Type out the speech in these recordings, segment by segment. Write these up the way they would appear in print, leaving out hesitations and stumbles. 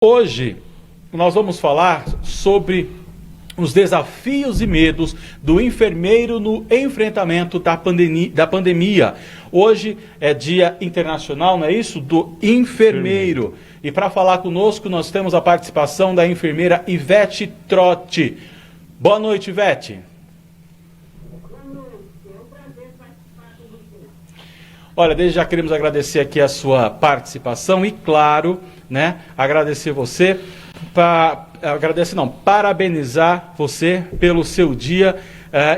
Hoje nós vamos falar sobre os desafios e medos do enfermeiro no enfrentamento da pandemia. Hoje é Dia Internacional, não é isso? Do enfermeiro. E para falar conosco nós temos a participação da enfermeira Ivete Trotti. Boa noite, Ivete. Olha, desde já queremos agradecer aqui a sua participação e, claro, agradecer você, parabenizar você pelo seu dia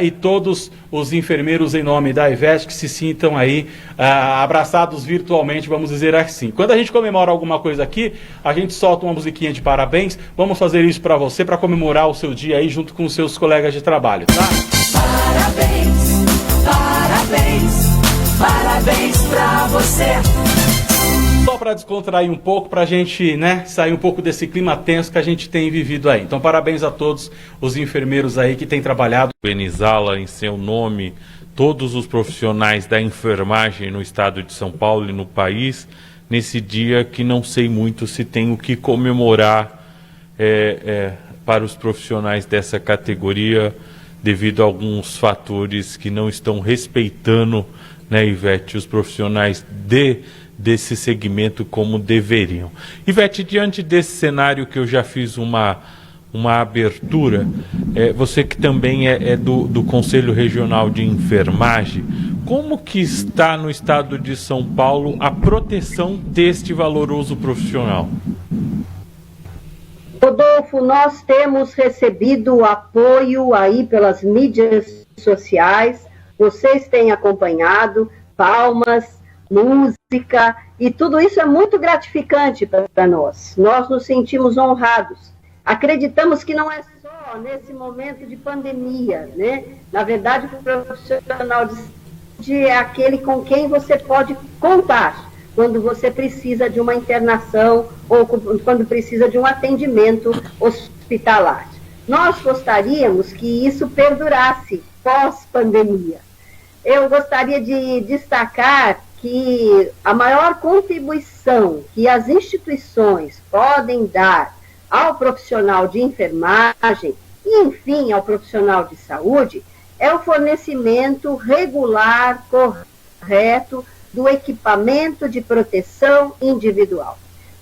e todos os enfermeiros em nome da Ivete que se sintam aí abraçados virtualmente, vamos dizer assim. Quando a gente comemora alguma coisa aqui, a gente solta uma musiquinha de parabéns. Vamos fazer isso para você, para comemorar o seu dia aí junto com os seus colegas de trabalho, tá? Parabéns, parabéns. Parabéns pra você. Só para descontrair um pouco, para a gente sair um pouco desse clima tenso que a gente tem vivido aí. Então, parabéns a todos os enfermeiros aí que têm trabalhado. Parabenizá-la em seu nome, todos os profissionais da enfermagem no estado de São Paulo e no país, nesse dia que não sei muito se tem o que comemorar para os profissionais dessa categoria, devido a alguns fatores que não estão respeitando, Ivete, os profissionais desse segmento como deveriam. Ivete, diante desse cenário que eu já fiz uma abertura, você que também é do Conselho Regional de Enfermagem, como que está no estado de São Paulo a proteção deste valoroso profissional? Rodolfo, nós temos recebido apoio aí pelas mídias sociais. Vocês têm acompanhado, palmas, música, e tudo isso é muito gratificante para nós. Nós nos sentimos honrados. Acreditamos que não é só nesse momento de pandemia, Na verdade, o profissional de saúde é aquele com quem você pode contar quando você precisa de uma internação ou quando precisa de um atendimento hospitalar. Nós gostaríamos que isso perdurasse pós-pandemia. Eu gostaria de destacar que a maior contribuição que as instituições podem dar ao profissional de enfermagem e, enfim, ao profissional de saúde é o fornecimento regular, correto, do equipamento de proteção individual.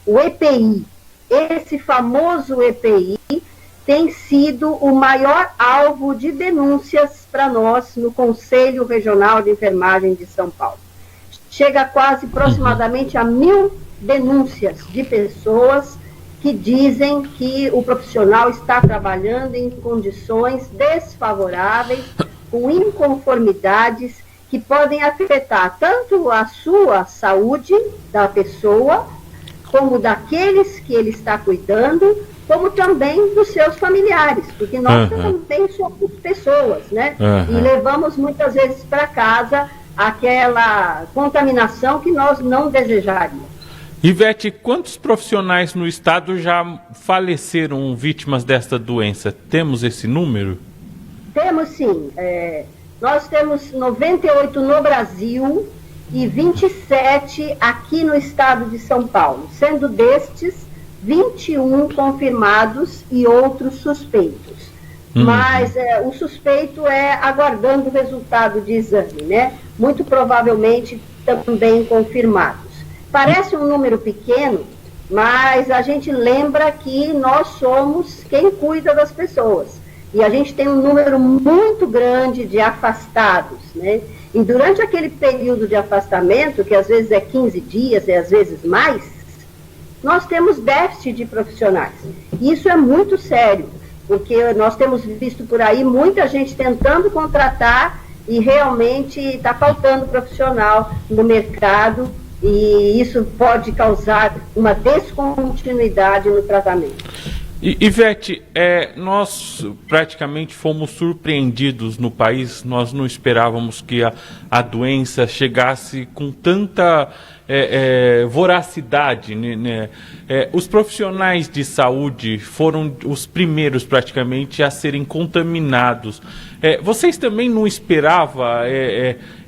O EPI, esse famoso EPI, tem sido o maior alvo de denúncias para nós no Conselho Regional de Enfermagem de São Paulo. Chega quase aproximadamente a 1000 denúncias de pessoas que dizem que o profissional está trabalhando em condições desfavoráveis, com inconformidades que podem afetar tanto a sua saúde da pessoa, como daqueles que ele está cuidando, como também dos seus familiares, porque nós também somos pessoas, E levamos muitas vezes para casa aquela contaminação que nós não desejaríamos. Ivete, quantos profissionais no estado já faleceram vítimas desta doença? Temos esse número? Temos sim. Nós temos 98 no Brasil e 27 aqui no estado de São Paulo, sendo destes 21 confirmados e outros suspeitos. Mas o suspeito aguardando o resultado de exame, Muito provavelmente também confirmados. Parece um número pequeno, mas a gente lembra que nós somos quem cuida das pessoas. E a gente tem um número muito grande de afastados, E durante aquele período de afastamento, que às vezes é 15 dias e às vezes mais, nós temos déficit de profissionais. Isso é muito sério, porque nós temos visto por aí muita gente tentando contratar e realmente está faltando profissional no mercado e isso pode causar uma descontinuidade no tratamento. Ivete, nós praticamente fomos surpreendidos no país, nós não esperávamos que a doença chegasse com tanta voracidade, os profissionais de saúde foram os primeiros praticamente a serem contaminados. Vocês também não esperavam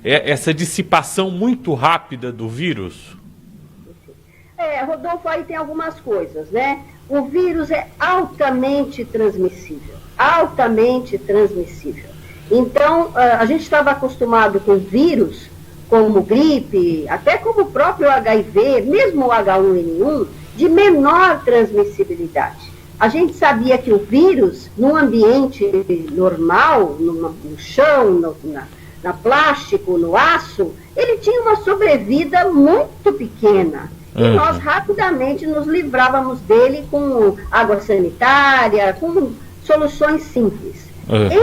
essa dissipação muito rápida do vírus? Rodolfo, aí tem algumas coisas, né? O vírus é altamente transmissível, altamente transmissível. Então, a gente estava acostumado com vírus, como gripe, até como o próprio HIV, mesmo o H1N1, de menor transmissibilidade. A gente sabia que o vírus, num ambiente normal, no chão, na plástico, no aço, ele tinha uma sobrevida muito pequena. E nós rapidamente nos livrávamos dele com água sanitária, com soluções simples.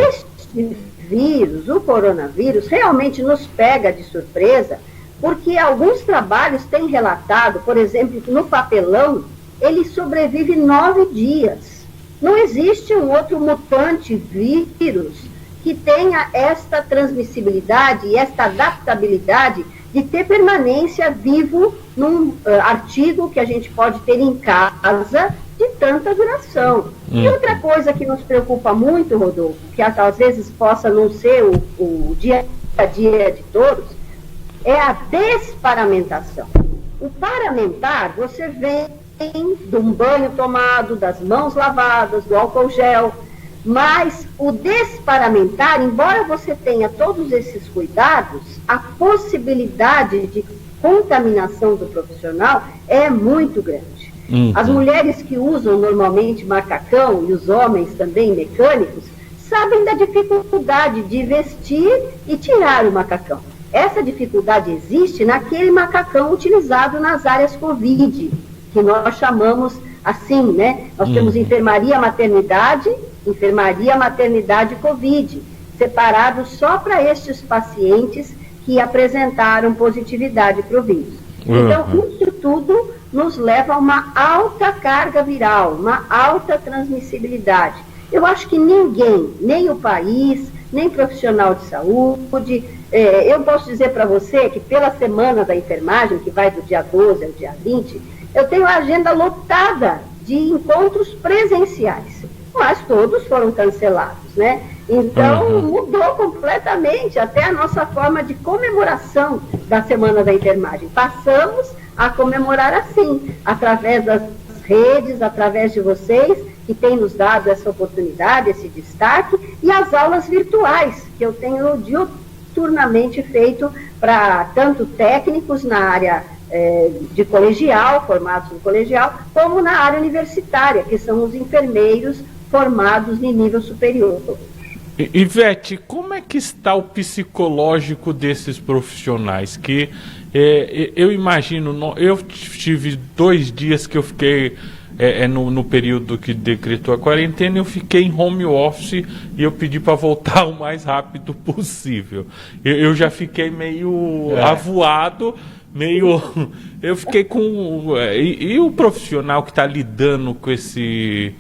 Este vírus, o coronavírus, realmente nos pega de surpresa, porque alguns trabalhos têm relatado, por exemplo, que no papelão, ele sobrevive 9 dias. Não existe um outro mutante vírus que tenha esta transmissibilidade e esta adaptabilidade de ter permanência vivo num artigo que a gente pode ter em casa de tanta duração. E outra coisa que nos preocupa muito, Rodolfo, que às vezes possa não ser o dia a dia de todos, é a desparamentação. O paramentar, você vem de um banho tomado, das mãos lavadas, do álcool gel, mas o desparamentar, embora você tenha todos esses cuidados, a possibilidade de contaminação do profissional é muito grande. As mulheres que usam normalmente macacão e os homens também mecânicos sabem da dificuldade de vestir e tirar o macacão. Essa dificuldade existe naquele macacão utilizado nas áreas Covid, que nós chamamos assim, né? Nós temos enfermaria, maternidade Covid, separados só para estes pacientes que apresentaram positividade para o vírus. Então, isso tudo nos leva a uma alta carga viral, uma alta transmissibilidade. Eu acho que ninguém, nem o país, nem profissional de saúde, eu posso dizer para você que pela semana da enfermagem, que vai do dia 12 ao dia 20, eu tenho a agenda lotada de encontros presenciais, mas todos foram cancelados, né? Então, mudou completamente até a nossa forma de comemoração da Semana da Enfermagem. Passamos a comemorar assim, através das redes, através de vocês, que têm nos dado essa oportunidade, esse destaque, e as aulas virtuais, que eu tenho diuturnamente feito para tanto técnicos na área de colegial, formados no colegial, como na área universitária, que são os enfermeiros formados em nível superior. Ivete, como é que está o psicológico desses profissionais? Que eu imagino, eu tive 2 dias que eu fiquei no período que decretou a quarentena, eu fiquei em home office e eu pedi para voltar o mais rápido possível. Eu já fiquei meio avoado, eu fiquei com... E o profissional que está lidando com esse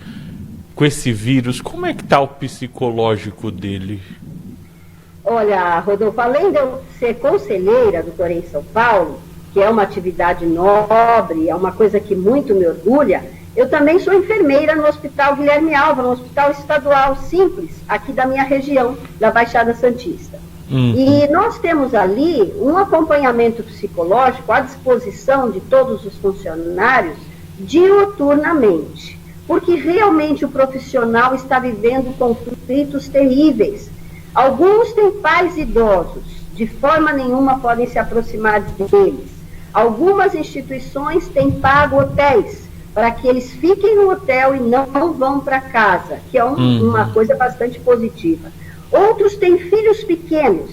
vírus, como é que está o psicológico dele? Olha, Rodolfo, além de eu ser conselheira do Corém São Paulo, que é uma atividade nobre, é uma coisa que muito me orgulha, eu também sou enfermeira no Hospital Guilherme Alva, no Hospital Estadual Simples, aqui da minha região, da Baixada Santista. E nós temos ali um acompanhamento psicológico à disposição de todos os funcionários diuturnamente, porque realmente o profissional está vivendo conflitos terríveis. Alguns têm pais idosos, de forma nenhuma podem se aproximar deles. Algumas instituições têm pago hotéis para que eles fiquem no hotel e não vão para casa, que é uma coisa bastante positiva. Outros têm filhos pequenos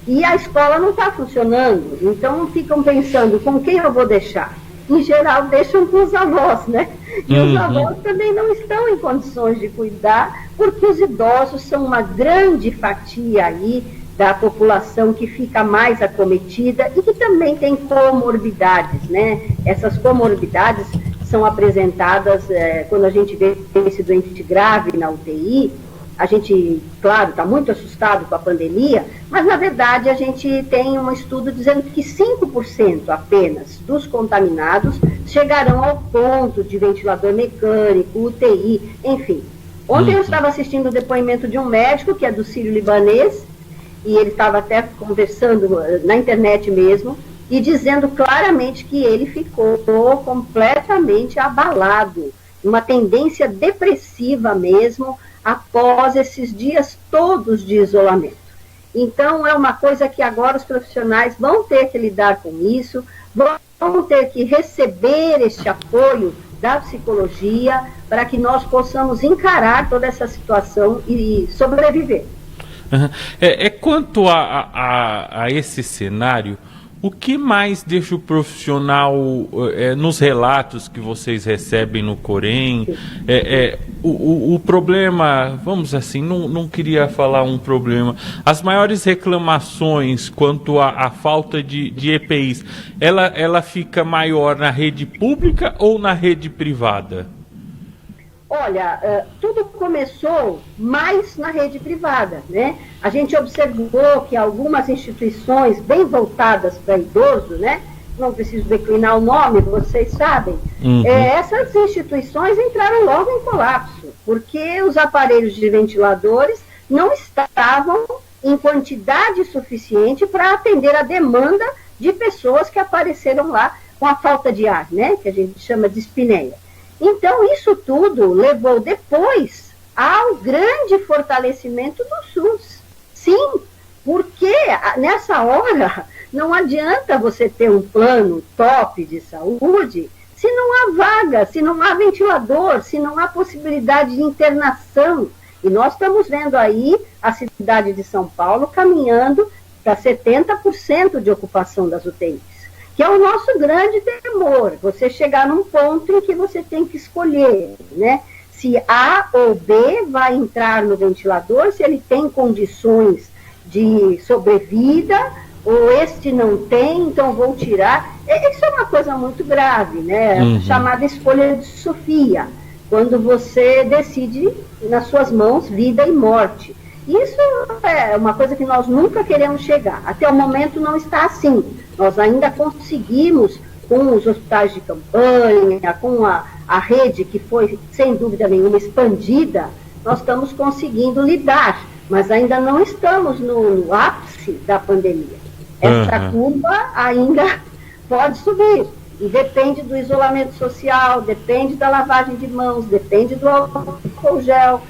e a escola não está funcionando, então ficam pensando com quem eu vou deixar. Em geral, deixam com os avós, né? E os avós também não estão em condições de cuidar, porque os idosos são uma grande fatia aí da população que fica mais acometida e que também tem comorbidades, né? Essas comorbidades são apresentadas quando a gente vê esse doente grave na UTI. A gente, claro, está muito assustado com a pandemia, mas, na verdade, a gente tem um estudo dizendo que 5% apenas dos contaminados chegarão ao ponto de ventilador mecânico, UTI, enfim. Ontem eu estava assistindo o depoimento de um médico, que é do Sírio-Libanês, e ele estava até conversando na internet mesmo, e dizendo claramente que ele ficou completamente abalado uma tendência depressiva mesmo, após esses dias todos de isolamento. Então, é uma coisa que agora os profissionais vão ter que lidar com isso, vão ter que receber este apoio da psicologia para que nós possamos encarar toda essa situação e sobreviver. Uhum. Quanto a esse cenário, o que mais deixa o profissional, nos relatos que vocês recebem no Corém, o problema, vamos assim, não queria falar um problema, as maiores reclamações quanto à falta de EPIs, ela fica maior na rede pública ou na rede privada? Olha, tudo começou mais na rede privada, né? A gente observou que algumas instituições bem voltadas para idoso, né? Não preciso declinar o nome, vocês sabem. Uhum. Essas instituições entraram logo em colapso, porque os aparelhos de ventiladores não estavam em quantidade suficiente para atender a demanda de pessoas que apareceram lá com a falta de ar, né? Que a gente chama de espineia. Então, isso tudo levou depois ao grande fortalecimento do SUS. Sim, porque nessa hora não adianta você ter um plano top de saúde se não há vaga, se não há ventilador, se não há possibilidade de internação. E nós estamos vendo aí a cidade de São Paulo caminhando para 70% de ocupação das UTIs. Que é o nosso grande temor, você chegar num ponto em que você tem que escolher, né? Se A ou B vai entrar no ventilador, se ele tem condições de sobrevida, ou este não tem, então vou tirar. Isso é uma coisa muito grave, né? Uhum. Chamada escolha de Sofia, quando você decide nas suas mãos vida e morte. Isso é uma coisa que nós nunca queremos chegar. Até o momento não está assim. Nós ainda conseguimos, com os hospitais de campanha, com a rede que foi, sem dúvida nenhuma, expandida, nós estamos conseguindo lidar, mas ainda não estamos no ápice da pandemia. Essa curva ainda pode subir, e depende do isolamento social, depende da lavagem de mãos, depende do álcool gel,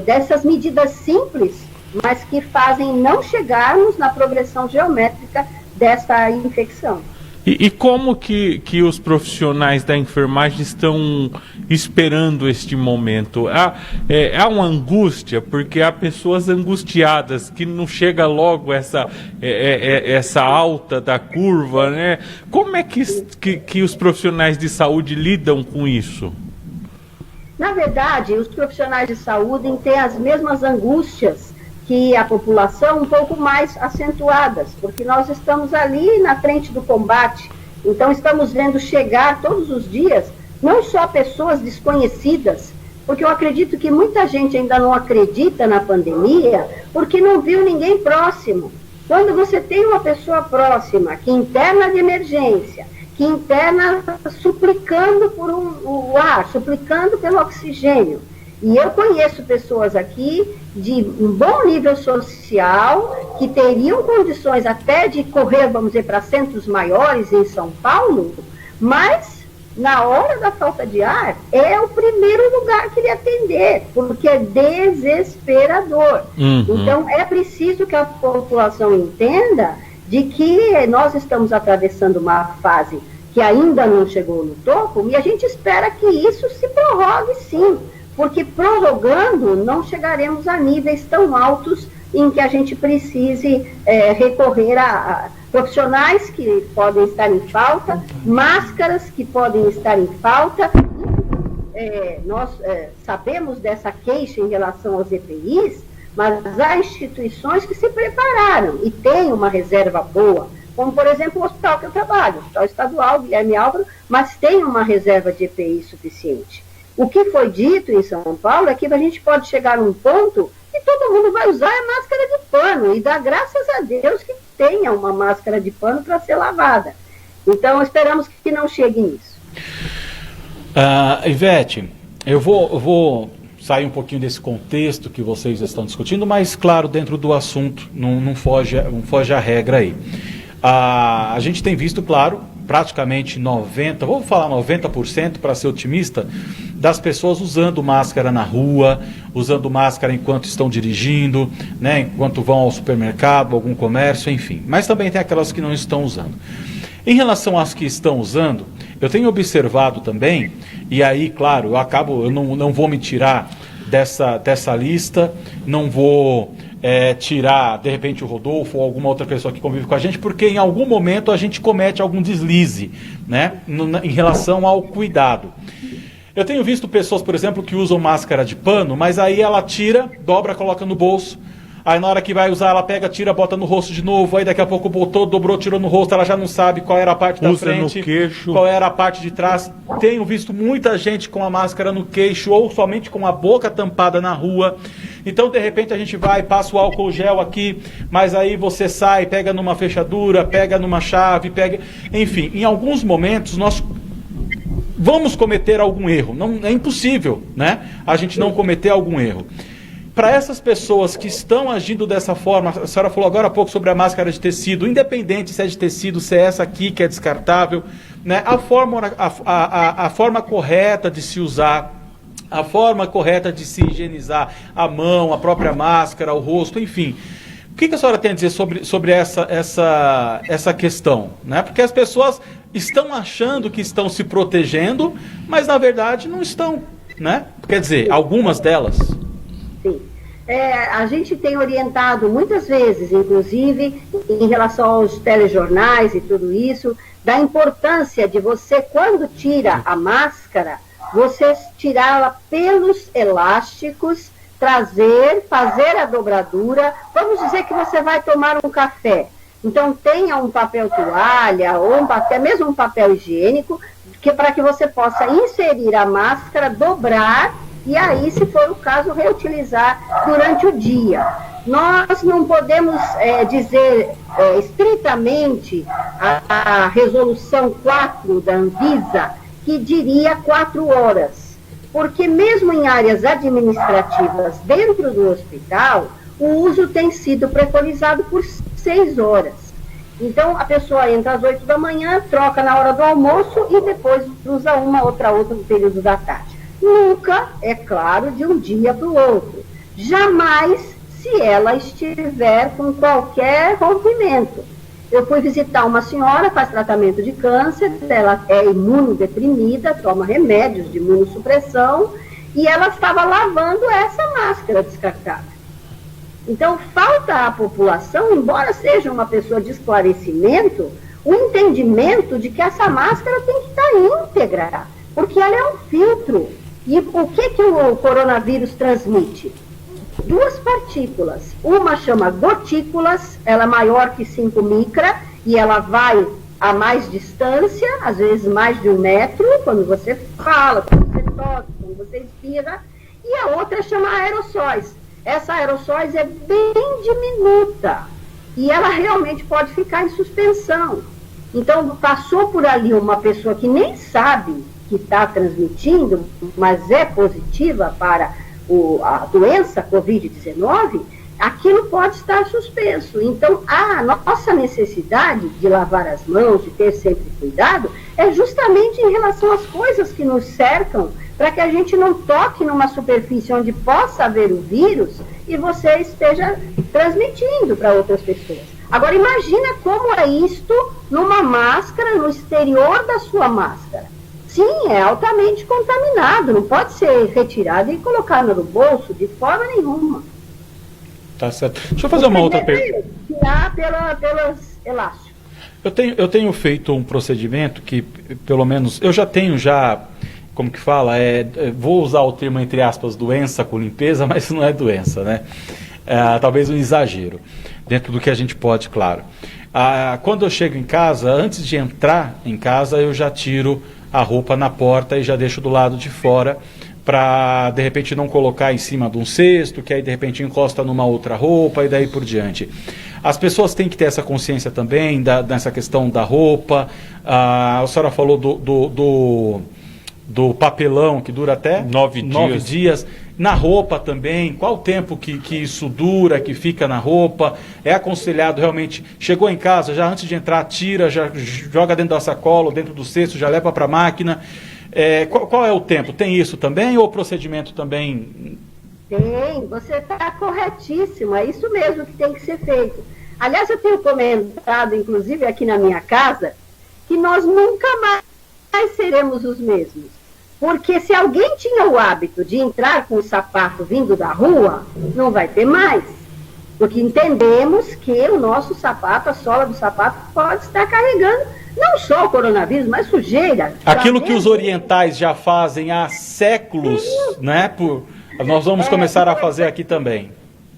dessas medidas simples, mas que fazem não chegarmos na progressão geométrica dessa infecção. E como que os profissionais da enfermagem estão esperando este momento? Há uma angústia, porque há pessoas angustiadas, que não chega logo essa alta da curva, né? Como é que os profissionais de saúde lidam com isso? Na verdade, os profissionais de saúde têm as mesmas angústias que a população, um pouco mais acentuadas, porque nós estamos ali na frente do combate, então estamos vendo chegar todos os dias, não só pessoas desconhecidas, porque eu acredito que muita gente ainda não acredita na pandemia, porque não viu ninguém próximo. Quando você tem uma pessoa próxima, que interna de emergência, que interna suplicando por o ar, suplicando pelo oxigênio, e eu conheço pessoas aqui de um bom nível social, que teriam condições até de correr, vamos dizer, para centros maiores em São Paulo, mas na hora da falta de ar é o primeiro lugar que ele atender, porque é desesperador. Uhum. Então é preciso que a população entenda de que nós estamos atravessando uma fase que ainda não chegou no topo, e a gente espera que isso se prorrogue sim, porque prorrogando não chegaremos a níveis tão altos em que a gente precise recorrer a profissionais que podem estar em falta, máscaras que podem estar em falta. Nós sabemos dessa queixa em relação aos EPIs, mas há instituições que se prepararam e têm uma reserva boa, como por exemplo o hospital que eu trabalho, o Hospital Estadual Guilherme Álvaro, mas tem uma reserva de EPI suficiente. O que foi dito em São Paulo é que a gente pode chegar num ponto que todo mundo vai usar a máscara de pano, e dá graças a Deus que tenha uma máscara de pano para ser lavada. Então esperamos que não chegue nisso. Ivete, eu vou sair um pouquinho desse contexto que vocês estão discutindo, mas claro, dentro do assunto, não foge a regra aí. A gente tem visto, claro, praticamente 90% para ser otimista, das pessoas usando máscara na rua, usando máscara enquanto estão dirigindo, né, enquanto vão ao supermercado, algum comércio, enfim. Mas também tem aquelas que não estão usando. Em relação às que estão usando, eu tenho observado também, e aí, claro, eu não vou me tirar dessa lista, não vou tirar, de repente, o Rodolfo ou alguma outra pessoa que convive com a gente, porque em algum momento a gente comete algum deslize, né, em relação ao cuidado. Eu tenho visto pessoas, por exemplo, que usam máscara de pano, mas aí ela tira, dobra, coloca no bolso. Aí na hora que vai usar, ela pega, tira, bota no rosto de novo. Aí daqui a pouco botou, dobrou, tirou no rosto. Ela já não sabe qual era a parte da frente, no queixo, qual era a parte de trás. Tenho visto muita gente com a máscara no queixo ou somente com a boca tampada na rua. Então, de repente, a gente vai, passa o álcool gel aqui, mas aí você sai, pega numa fechadura, pega numa chave, pega... Enfim, em alguns momentos, nós vamos cometer algum erro. Não, é impossível, né, a gente não cometer algum erro. Para essas pessoas que estão agindo dessa forma, a senhora falou agora há pouco sobre a máscara de tecido, independente se é de tecido, se é essa aqui que é descartável, né, a forma correta de se usar, a forma correta de se higienizar a mão, a própria máscara, o rosto, enfim. O que a senhora tem a dizer sobre essa questão? Né? Porque as pessoas estão achando que estão se protegendo, mas na verdade não estão, né? Quer dizer, algumas delas... Sim. A gente tem orientado muitas vezes, inclusive, em relação aos telejornais e tudo isso, da importância de você, quando tira a máscara, você tirá-la pelos elásticos, fazer a dobradura. Vamos dizer que você vai tomar um café. Então, tenha um papel toalha ou até mesmo um papel higiênico, para que você possa inserir a máscara, dobrar, e aí, se for o caso, reutilizar durante o dia. Nós não podemos dizer estritamente a resolução 4 da Anvisa, que diria 4 horas, porque mesmo em áreas administrativas dentro do hospital, o uso tem sido preconizado por 6 horas. Então, a pessoa entra às 8 da manhã, troca na hora do almoço e depois usa outra no período da tarde. Nunca, é claro, de um dia para o outro. Jamais se ela estiver com qualquer rompimento. Eu fui visitar uma senhora, faz tratamento de câncer, ela é imunodeprimida, toma remédios de imunossupressão, e ela estava lavando essa máscara descartável. Então, falta à população, embora seja uma pessoa de esclarecimento, o entendimento de que essa máscara tem que estar íntegra, porque ela é um filtro. E o que o coronavírus transmite? 2 partículas. Uma chama gotículas, ela é maior que 5 micra, e ela vai a mais distância, às vezes mais de 1 metro, quando você fala, quando você toca, quando você espirra. E a outra chama aerossóis. Essa aerossóis é bem diminuta, e ela realmente pode ficar em suspensão. Então, passou por ali uma pessoa que nem sabe que está transmitindo, mas é positiva para a doença Covid-19, aquilo pode estar suspenso. Então, a nossa necessidade de lavar as mãos, de ter sempre cuidado, é justamente em relação às coisas que nos cercam, para que a gente não toque numa superfície onde possa haver o vírus e você esteja transmitindo para outras pessoas. Agora, imagina como é isto numa máscara, no exterior da sua máscara. Sim, é altamente contaminado, não pode ser retirado e colocado no bolso de forma nenhuma. Tá certo. Deixa eu fazer uma outra pergunta. Tirar pelos elásticos. Eu tenho feito um procedimento que, pelo menos, eu já tenho como que fala, vou usar o termo entre aspas, doença com limpeza, mas não é doença, né? Talvez um exagero, dentro do que a gente pode, claro. Quando eu chego em casa, antes de entrar em casa, eu já tiro a roupa na porta e já deixo do lado de fora, para de repente não colocar em cima de um cesto, que aí de repente encosta numa outra roupa e daí por diante. As pessoas têm que ter essa consciência também dessa questão da roupa. A senhora falou do papelão, que dura até 9 dias. Na roupa também, qual o tempo que isso dura, que fica na roupa? É aconselhado realmente, chegou em casa, já antes de entrar, tira, já joga dentro da sacola, dentro do cesto, já leva para a máquina. Qual é o tempo? Tem isso também ou o procedimento também? Tem, você está corretíssimo, é isso mesmo que tem que ser feito. Aliás, eu tenho comentado, inclusive aqui na minha casa, que nós nunca mais seremos os mesmos. Porque se alguém tinha o hábito de entrar com o sapato vindo da rua, não vai ter mais. Porque entendemos que o nosso sapato, a sola do sapato, pode estar carregando não só o coronavírus, mas sujeira. Aquilo que os orientais já fazem há séculos, né? Nós vamos começar a fazer aqui também.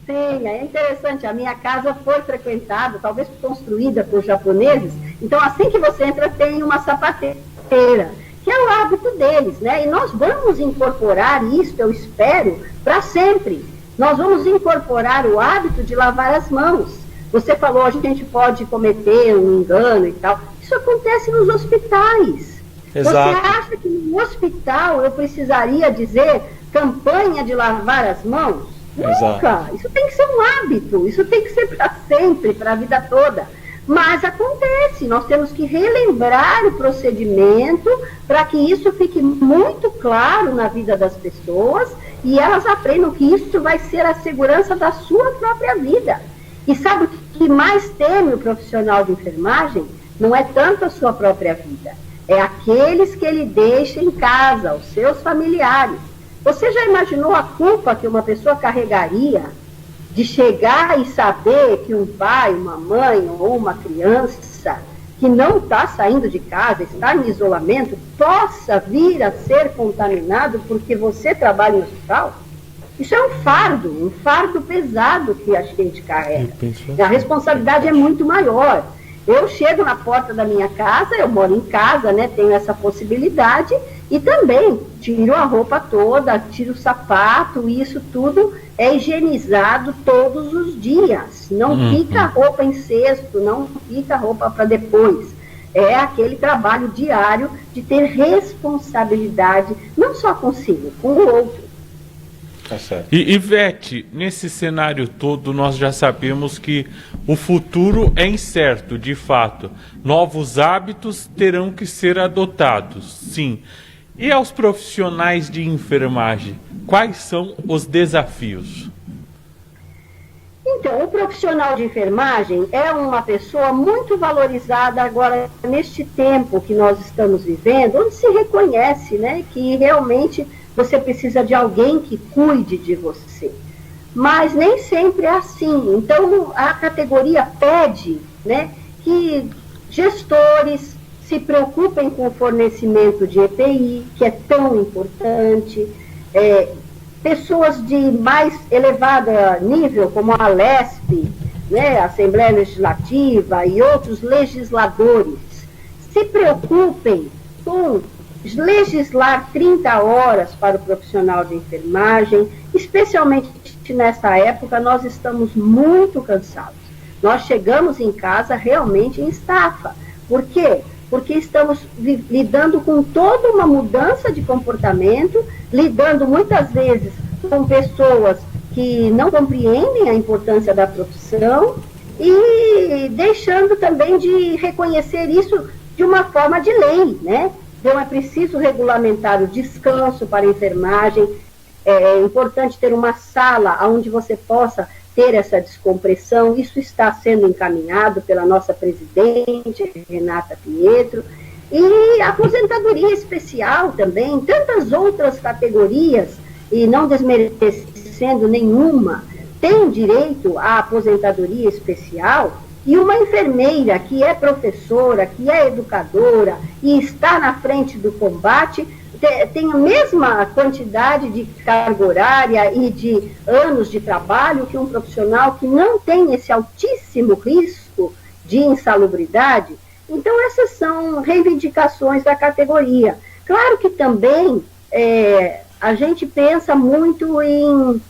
Sim, é interessante. A minha casa foi frequentada, talvez construída por japoneses. Então, assim que você entra, tem uma sapateira, que é o hábito deles, né? E nós vamos incorporar isso, eu espero, para sempre. Nós vamos incorporar o hábito de lavar as mãos. Você falou, a gente pode cometer um engano e tal. Isso acontece nos hospitais. Exato. Você acha que no hospital eu precisaria dizer campanha de lavar as mãos? Nunca. Isso tem que ser um hábito. Isso tem que ser para sempre, para a vida toda. Mas acontece, nós temos que relembrar o procedimento para que isso fique muito claro na vida das pessoas e elas aprendam que isso vai ser a segurança da sua própria vida. E sabe o que mais teme o profissional de enfermagem? Não é tanto a sua própria vida, é aqueles que ele deixa em casa, os seus familiares. Você já imaginou a culpa que uma pessoa carregaria de chegar e saber que um pai, uma mãe ou uma criança que não está saindo de casa, está em isolamento, possa vir a ser contaminado porque você trabalha em hospital? Isso é um fardo pesado que a gente carrega. E a responsabilidade é muito maior. Eu chego na porta da minha casa, eu moro em casa, né, tenho essa possibilidade, e também tiro a roupa toda, tiro o sapato, e isso tudo é higienizado todos os dias. Não fica roupa em cesto, não fica roupa para depois. É aquele trabalho diário de ter responsabilidade, não só consigo, com o outro. Tá certo. E Ivete, nesse cenário todo nós já sabemos que o futuro é incerto, de fato. Novos hábitos terão que ser adotados, sim. E aos profissionais de enfermagem, quais são os desafios? Então, o profissional de enfermagem é uma pessoa muito valorizada agora neste tempo que nós estamos vivendo, onde se reconhece, né, que realmente você precisa de alguém que cuide de você. Mas nem sempre é assim. Então, a categoria pede, né, que gestores se preocupem com o fornecimento de EPI, que é tão importante, pessoas de mais elevado nível, como a Alesp, né, a Assembleia Legislativa e outros legisladores, se preocupem com legislar 30 horas para o profissional de enfermagem, especialmente nessa época, nós estamos muito cansados. Nós chegamos em casa realmente em estafa. Por quê? Porque estamos lidando com toda uma mudança de comportamento, lidando muitas vezes com pessoas que não compreendem a importância da profissão e deixando também de reconhecer isso de uma forma de lei, né? Então é preciso regulamentar o descanso para a enfermagem, é importante ter uma sala onde você possa ter essa descompressão. Isso está sendo encaminhado pela nossa presidente, Renata Pietro, e a aposentadoria especial também, tantas outras categorias, e não desmerecendo nenhuma, tem direito à aposentadoria especial, e uma enfermeira que é professora, que é educadora e está na frente do combate, tem a mesma quantidade de carga horária e de anos de trabalho que um profissional que não tem esse altíssimo risco de insalubridade. Então, essas são reivindicações da categoria. Claro que também a gente pensa muito em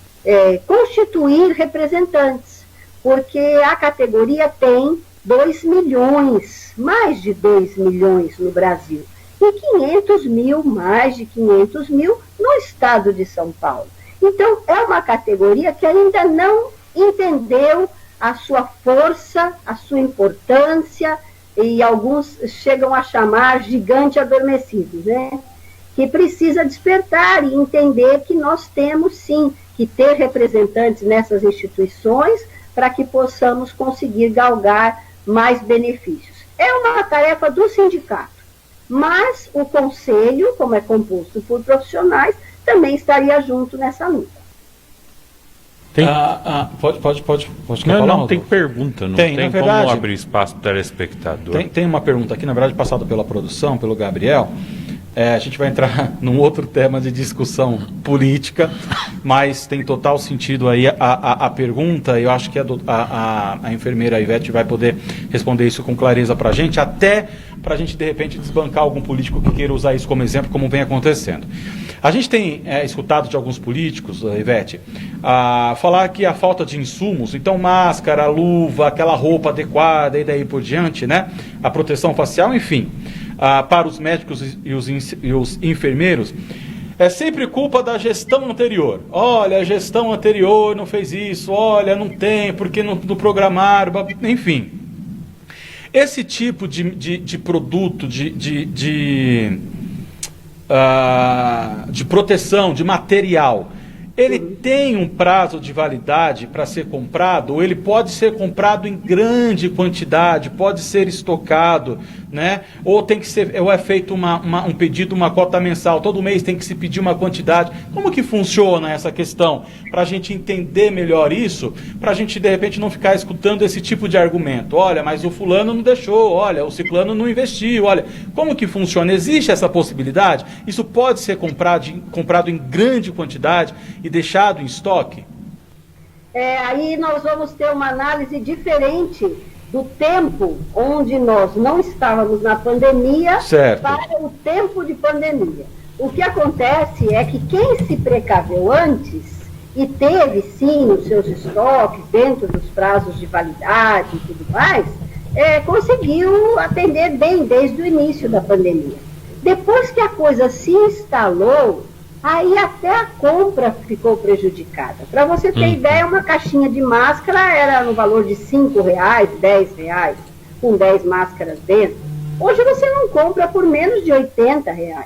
constituir representantes, porque a categoria tem 2 milhões, mais de 2 milhões no Brasil. E 500 mil, mais de 500 mil no estado de São Paulo. Então, é uma categoria que ainda não entendeu a sua força, a sua importância, e alguns chegam a chamar gigante adormecido, né? que precisa despertar e entender que nós temos, sim, que ter representantes nessas instituições para que possamos conseguir galgar mais benefícios. É uma tarefa do sindicato, mas o conselho, como é composto por profissionais, também estaria junto nessa luta. Pode não, tem pergunta, não tem verdade, como abrir espaço para o telespectador. Tem uma pergunta aqui, na verdade, passada pela produção, pelo Gabriel. A gente vai entrar num outro tema de discussão política, mas tem total sentido aí a pergunta. Eu acho que a enfermeira Ivete vai poder responder isso com clareza para a gente, até para a gente, de repente, desbancar algum político que queira usar isso como exemplo, como vem acontecendo. A gente tem escutado de alguns políticos, Ivete, falar que a falta de insumos, então máscara, luva, aquela roupa adequada e daí por diante, né? A proteção facial, enfim, para os médicos e os enfermeiros, é sempre culpa da gestão anterior. Olha, a gestão anterior não fez isso, olha, não tem, porque não programaram, enfim. Esse tipo de produto, de proteção, de material, ele tem um prazo de validade para ser comprado, ou ele pode ser comprado em grande quantidade, pode ser estocado, né? Ou tem que ser, ou é feito um pedido, uma cota mensal, todo mês tem que se pedir uma quantidade. Como que funciona essa questão? Para a gente entender melhor isso, para a gente de repente não ficar escutando esse tipo de argumento. Olha, mas o fulano não deixou, olha, o ciclano não investiu, olha. Como que funciona? Existe essa possibilidade? Isso pode ser comprado em grande quantidade e deixado em estoque? Aí nós vamos ter uma análise diferente do tempo onde nós não estávamos na pandemia, certo, para o tempo de pandemia. O que acontece é que quem se precaveu antes e teve, sim, os seus estoques dentro dos prazos de validade e tudo mais, conseguiu atender bem desde o início da pandemia. Depois que a coisa se instalou, aí até a compra ficou prejudicada. Para você ter ideia, uma caixinha de máscara era no valor de R$5, R$10, com 10 máscaras dentro. Hoje você não compra por menos de R$80.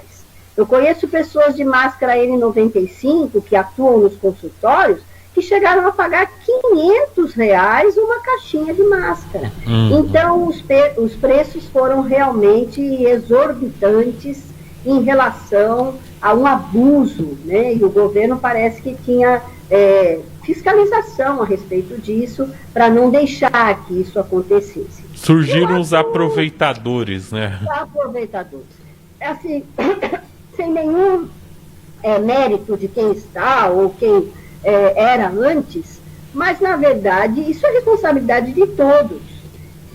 Eu conheço pessoas de máscara N95 que atuam nos consultórios que chegaram a pagar R$500 uma caixinha de máscara. Então, os preços foram realmente exorbitantes em relação a um abuso, né? E o governo parece que tinha fiscalização a respeito disso para não deixar que isso acontecesse. Surgiram os aproveitadores, né? Aproveitadores. Assim, sem nenhum mérito de quem está ou quem era antes, mas, na verdade, isso é responsabilidade de todos.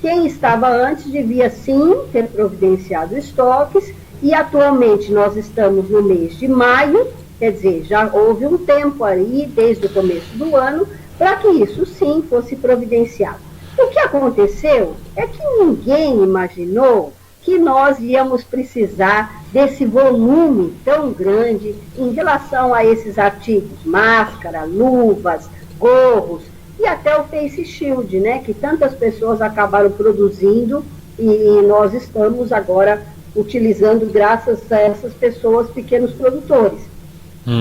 Quem estava antes devia, sim, ter providenciado estoques, e atualmente nós estamos no mês de maio, quer dizer, já houve um tempo aí, desde o começo do ano, para que isso, sim, fosse providenciado. O que aconteceu é que ninguém imaginou que nós íamos precisar desse volume tão grande em relação a esses artigos, máscara, luvas, gorros e até o face shield, né, que tantas pessoas acabaram produzindo e nós estamos agora utilizando graças a essas pessoas, pequenos produtores.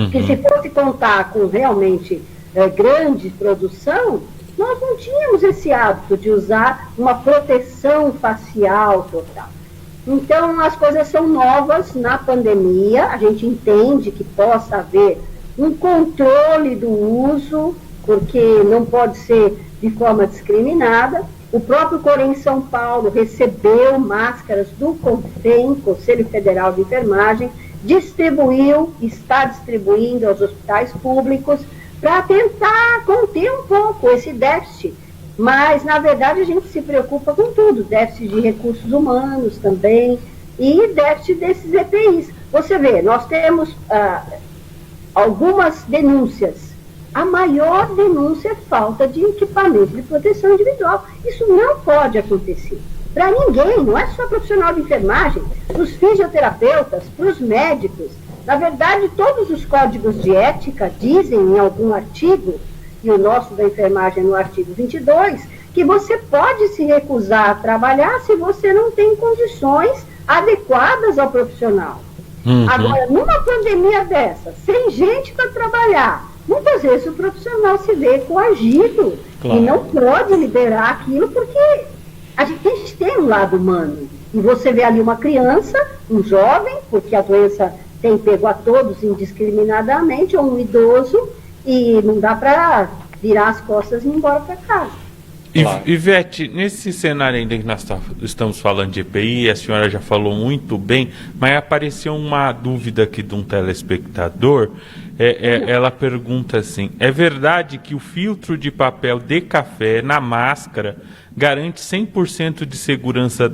Que se fosse contar com realmente grande produção, nós não tínhamos esse hábito de usar uma proteção facial total. Então, as coisas são novas na pandemia, a gente entende que possa haver um controle do uso, porque não pode ser de forma discriminada. O próprio Corém São Paulo recebeu máscaras do CONFEM, Conselho Federal de Enfermagem, está distribuindo aos hospitais públicos para tentar conter um pouco esse déficit. Mas, na verdade, a gente se preocupa com tudo, déficit de recursos humanos também e déficit desses EPIs. Você vê, nós temos algumas denúncias. A maior denúncia é falta de equipamento de proteção individual. Isso não pode acontecer. Para ninguém, não é só profissional de enfermagem, para os fisioterapeutas, para os médicos. Na verdade, todos os códigos de ética dizem em algum artigo, e o nosso da enfermagem no artigo 22, que você pode se recusar a trabalhar se você não tem condições adequadas ao profissional. Agora, numa pandemia dessa, sem gente para trabalhar, muitas vezes o profissional se vê coagido e não pode liberar aquilo porque a gente tem um lado humano. E você vê ali uma criança, um jovem, porque a doença tem pego a todos indiscriminadamente, ou um idoso, e não dá para virar as costas e ir embora para casa. Ivete, nesse cenário ainda que nós estamos falando de EPI, a senhora já falou muito bem, mas apareceu uma dúvida aqui de um telespectador. Ela pergunta assim: é verdade que o filtro de papel de café na máscara garante 100% de segurança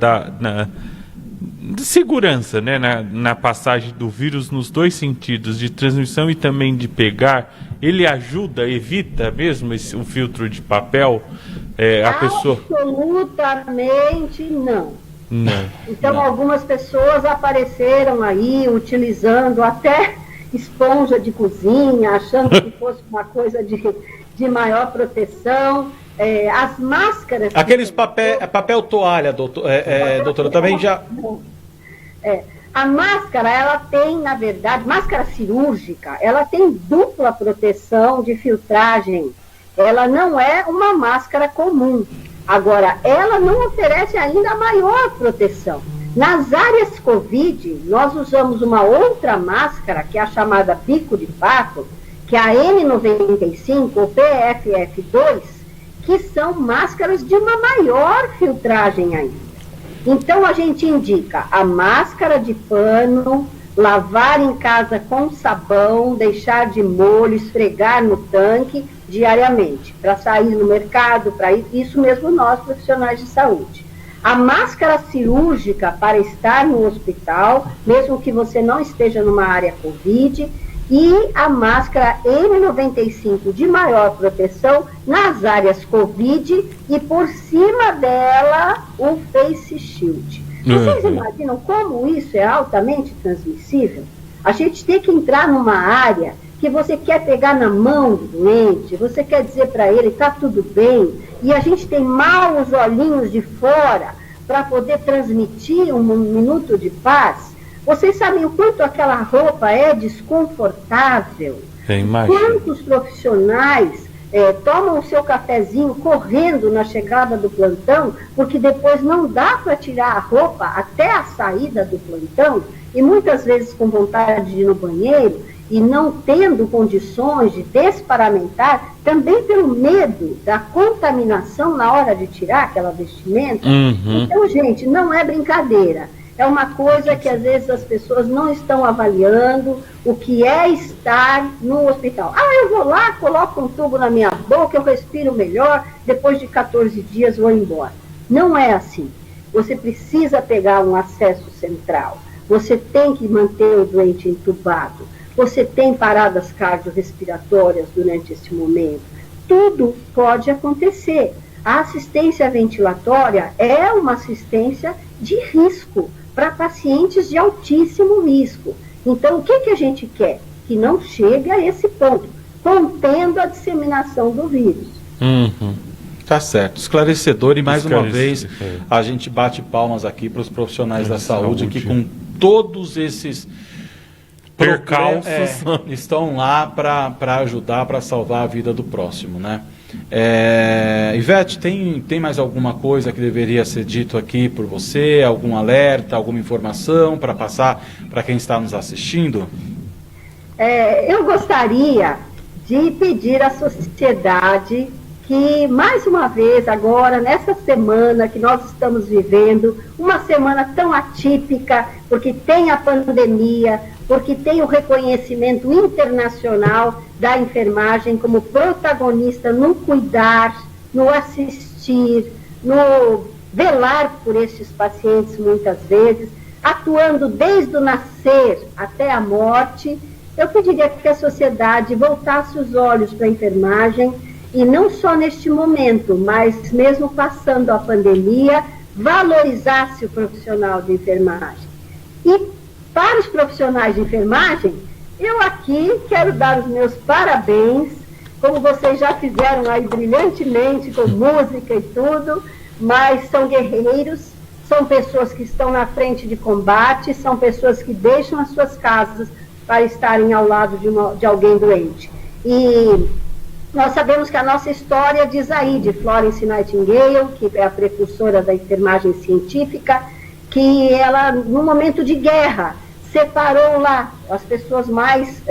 de segurança, né, na passagem do vírus nos dois sentidos, de transmissão e também de pegar? Ele ajuda, evita mesmo o filtro de papel? A pessoa... Absolutamente não. Não. Então, não. Algumas pessoas apareceram aí utilizando até esponja de cozinha, achando que fosse uma coisa de maior proteção. As máscaras... Aqueles papel toalha, doutora, também já... A máscara, ela tem, na verdade, máscara cirúrgica, ela tem dupla proteção de filtragem. Ela não é uma máscara comum. Agora, ela não oferece ainda a maior proteção. Nas áreas Covid, nós usamos uma outra máscara, que é a chamada bico de pato, que é a N95 ou PFF2, que são máscaras de uma maior filtragem ainda. Então, a gente indica a máscara de pano, lavar em casa com sabão, deixar de molho, esfregar no tanque diariamente, para sair no mercado, para isso mesmo nós, profissionais de saúde. A máscara cirúrgica para estar no hospital, mesmo que você não esteja numa área Covid, e a máscara N95 de maior proteção nas áreas Covid e por cima dela o Face Shield. Vocês imaginam como isso é altamente transmissível? A gente tem que entrar numa área que você quer pegar na mão do doente, você quer dizer para ele, está tudo bem, e a gente tem mal os olhinhos de fora para poder transmitir um minuto de paz. Vocês sabem o quanto aquela roupa é desconfortável? Quantos profissionais tomam o seu cafezinho correndo na chegada do plantão, porque depois não dá para tirar a roupa até a saída do plantão, e muitas vezes com vontade de ir no banheiro, e não tendo condições de desparamentar, também pelo medo da contaminação na hora de tirar aquela vestimenta. Então, gente, não é brincadeira. É uma coisa que às vezes as pessoas não estão avaliando o que é estar no hospital. Eu vou lá, coloco um tubo na minha boca, eu respiro melhor, depois de 14 dias vou embora. Não é assim. Você precisa pegar um acesso central. Você tem que manter o doente entubado. Você tem paradas cardiorrespiratórias durante esse momento. Tudo pode acontecer. A assistência ventilatória é uma assistência de risco para pacientes de altíssimo risco. Então, o que a gente quer? Que não chegue a esse ponto, contendo a disseminação do vírus. Tá certo, esclarecedor, e mais uma vez a gente bate palmas aqui para os profissionais da saúde que com todos esses percalços estão lá para ajudar, para salvar a vida do próximo, né? Ivete, tem mais alguma coisa que deveria ser dito aqui por você? Algum alerta, alguma informação para passar para quem está nos assistindo? Eu gostaria de pedir à sociedade que, mais uma vez, agora, nessa semana que nós estamos vivendo, uma semana tão atípica, porque tem a pandemia, porque tem o reconhecimento internacional da enfermagem como protagonista no cuidar, no assistir, no velar por esses pacientes muitas vezes, atuando desde o nascer até a morte. Eu pediria que a sociedade voltasse os olhos para a enfermagem e não só neste momento, mas mesmo passando a pandemia, valorizasse o profissional de enfermagem. E para os profissionais de enfermagem, eu aqui quero dar os meus parabéns, como vocês já fizeram aí brilhantemente, com música e tudo, mas são guerreiros, são pessoas que estão na frente de combate, são pessoas que deixam as suas casas para estarem ao lado de alguém doente. E nós sabemos que a nossa história diz aí de Florence Nightingale, que é a precursora da enfermagem científica, que ela, no momento de guerra, separou lá as pessoas mais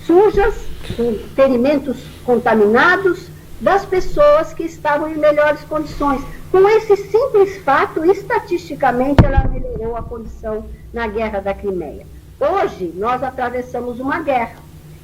sujas, com ferimentos contaminados, das pessoas que estavam em melhores condições. Com esse simples fato, estatisticamente, ela melhorou a condição na Guerra da Crimeia. Hoje, nós atravessamos uma guerra,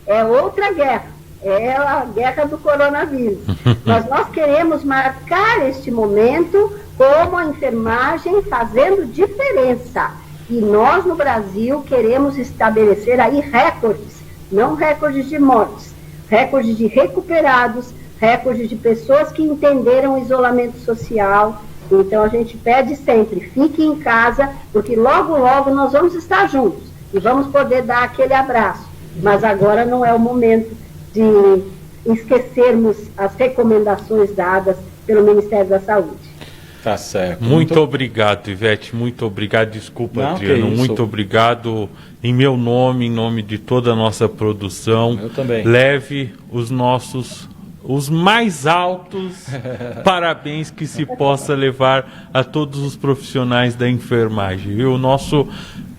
é outra guerra, é a guerra do coronavírus. Mas nós queremos marcar este momento como a enfermagem fazendo diferença. E nós, no Brasil, queremos estabelecer aí recordes, não recordes de mortes, recordes de recuperados, recordes de pessoas que entenderam o isolamento social. Então, a gente pede sempre, fique em casa, porque logo, logo nós vamos estar juntos e vamos poder dar aquele abraço. Mas agora não é o momento de esquecermos as recomendações dadas pelo Ministério da Saúde. Tá certo. Muito obrigado, Ivete, muito obrigado. Desculpa, Não, Adriano, que isso. muito obrigado. Em meu nome, em nome de toda a nossa produção, Eu também. leve os mais altos parabéns que se possa levar a todos os profissionais da enfermagem. Viu?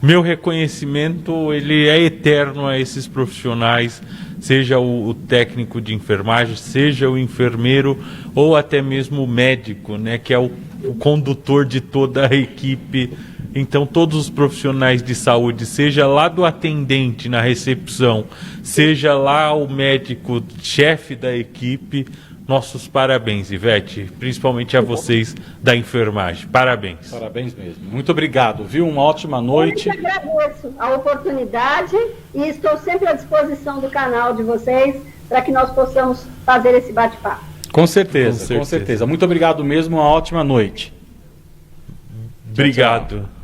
Meu reconhecimento, ele é eterno a esses profissionais, seja o técnico de enfermagem, seja o enfermeiro ou até mesmo o médico, né, que é o condutor de toda a equipe. Então, todos os profissionais de saúde, seja lá do atendente na recepção, seja lá o médico chefe da equipe, nossos parabéns, Ivete, principalmente a vocês da enfermagem. Parabéns. Parabéns mesmo. Muito obrigado, viu? Uma ótima noite. Eu que agradeço a oportunidade e estou sempre à disposição do canal de vocês para que nós possamos fazer esse bate-papo. Com certeza, Com certeza. com certeza. Muito obrigado mesmo, uma ótima noite. Obrigado.